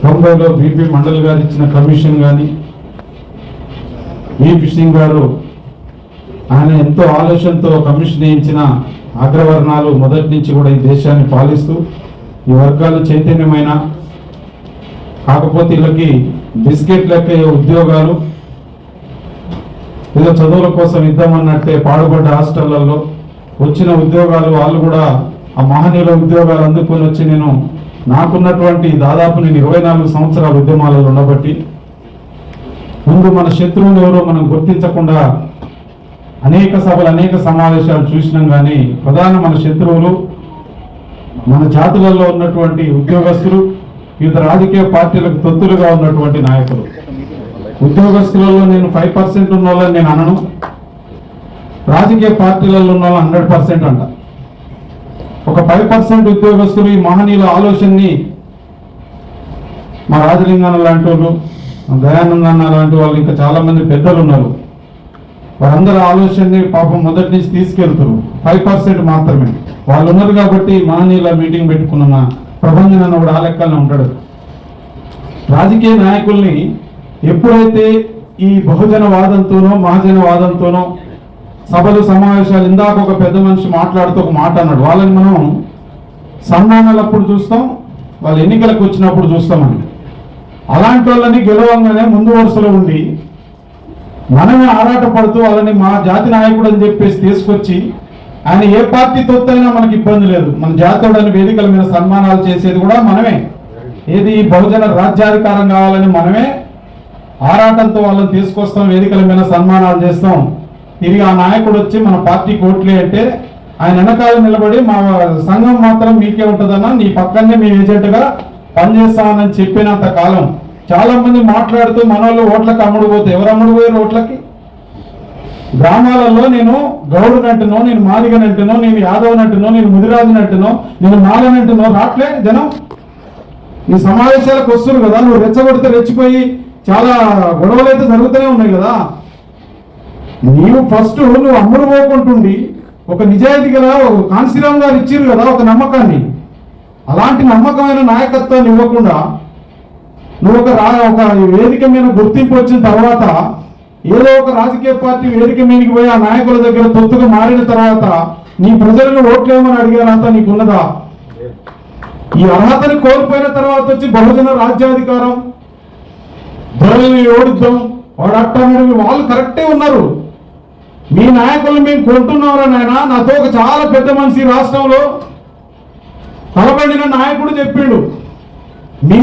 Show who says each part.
Speaker 1: తొంభైలో బీపీ మండల్ గారు ఇచ్చిన కమిషన్ కానీ బీపీ సింగ్ గారు ఆయన ఎంతో ఆలోచనతో కమిషన్ ఇచ్చిన అగ్రవర్ణాలు మొదటి నుంచి కూడా ఈ దేశాన్ని పాలిస్తూ ఈ వర్గాలు చైతన్యమైన కాకపోతే వీళ్ళకి బిస్కెట్ లెక్క ఉద్యోగాలు ఏదో చదువుల కోసం ఇద్దామన్నట్టే పాడుబడ్డ హాస్టళ్లలో వచ్చిన ఉద్యోగాలు వాళ్ళు కూడా ఆ మహనీయుల ఉద్యోగాలు అందుకొని వచ్చి నేను నాకున్నటువంటి దాదాపు నేను 24 సంవత్సరాల ఉద్యమాలలో ఉండబట్టి ముందు మన శత్రువులు ఎవరో మనం గుర్తించకుండా అనేక సభలు అనేక సమావేశాలు చూసినాం కానీ ప్రధాన మన శత్రువులు మన జాతులలో ఉన్నటువంటి ఉద్యోగస్తులు వివిధ రాజకీయ పార్టీలకు తొత్తులుగా ఉన్నటువంటి నాయకులు. ఉద్యోగస్తులలో నేను 5% ఉన్న వాళ్ళని నేను అనను, రాజకీయ పార్టీలలో ఉన్న వాళ్ళు 100% అంట. ఒక 5% ఉద్యోగస్తులు ఈ మహనీయుల ఆలోచనని మా రాజలింగన్న లాంటి వాళ్ళు, దయానందన్న లాంటి వాళ్ళు, ఇంకా చాలా మంది పెద్దలు ఉన్నారు, వారందరూ ఆలోచనని పాపం మొదటి నుంచి తీసుకెళ్తారు. 5% మాత్రమే వాళ్ళు ఉన్నారు కాబట్టి మహనీయుల మీటింగ్ పెట్టుకున్న ప్రబంధన అన్న కూడా ఆ లెక్కనే ఉంటాడు. రాజకీయ నాయకుల్ని ఎప్పుడైతే ఈ బహుజన వాదంతోనో మహాజన వాదంతోనో సభలు సమావేశాలు, ఇందాక ఒక పెద్ద మనిషి మాట్లాడుతూ ఒక మాట అన్నాడు, వాళ్ళని మనం సన్మానాలప్పుడు చూస్తాం, వాళ్ళు ఎన్నికలకు వచ్చినప్పుడు చూస్తామని. అలాంటి వాళ్ళని గెలవంగానే ముందు వరుసలో ఉండి మనమే ఆరాటపడుతూ వాళ్ళని మా జాతి నాయకుడు అని చెప్పేసి తీసుకొచ్చి ఆయన ఏ పార్టీ తొత్తైనా మనకి ఇబ్బంది లేదు, మన జాతీయుడని వేదికల మీద సన్మానాలు చేసేది కూడా మనమే. ఏది బహుజన రాజ్యాధికారం కావాలని మనమే ఆరాటంతో వాళ్ళని తీసుకొస్తాం, వేదికల మీద సన్మానాలు చేస్తాం. తిరిగి ఆ నాయకుడు వచ్చి మన పార్టీకి ఓట్లే అంటే ఆయన వెనకాల నిలబడి మా సంఘం మాత్రం మీకే ఉంటుందన్నా, నీ పక్కనే మీ ఏజెంట్గా పనిచేస్తామని చెప్పినంత కాలం చాలా మంది మాట్లాడుతూ మనోళ్ళు ఓట్లకు అమ్ముడు పోతే ఎవరు అమ్ముడు పోయారు ఓట్లకి? గ్రామాలలో నేను గౌడునంటునో, నేను మాదిగనంటునో, నేను యాదవనంటునో, నేను ముదిరాజునంటునో, నేను మాలనంటునో రాట్లే జనం. ఈ సమావేశాలకు వస్తున్నారు కదా, నువ్వు రెచ్చగొడితే రెచ్చిపోయి చాలా గొడవలు అయితే జరుగుతూనే ఉన్నాయి కదా. నీవు ఫస్ట్ నువ్వు అమ్ముడు పోకుంటుండి ఒక నిజాయితీ గల కాంశీరామ్ గారు ఇచ్చిరు కదా ఒక నమ్మకాన్ని, అలాంటి నమ్మకమైన నాయకత్వాన్ని ఇవ్వకుండా నువ్వు ఒక వేదిక మీద గుర్తింపు వచ్చిన తర్వాత ఏదో ఒక రాజకీయ పార్టీ వేదిక మీదకి పోయి ఆ నాయకుల దగ్గర తొత్తుగా మారిన తర్వాత నీ ప్రజలను ఓట్లేమని అడిగే అర్హత నీకున్నదా? ఈ అర్హతని కోల్పోయిన తర్వాత వచ్చి బహుజన రాజ్యాధికారం, ధరల్ని ఓడిద్దాం, వాడు అట్టమని వాళ్ళు కరెక్టే ఉన్నారు. మీ నాయకులు మేము కొంటున్నారా నాయన? నాతో ఒక చాలా పెద్ద మనిషి రాష్ట్రంలో తలబడిన నాయకుడు చెప్పిండు, మీ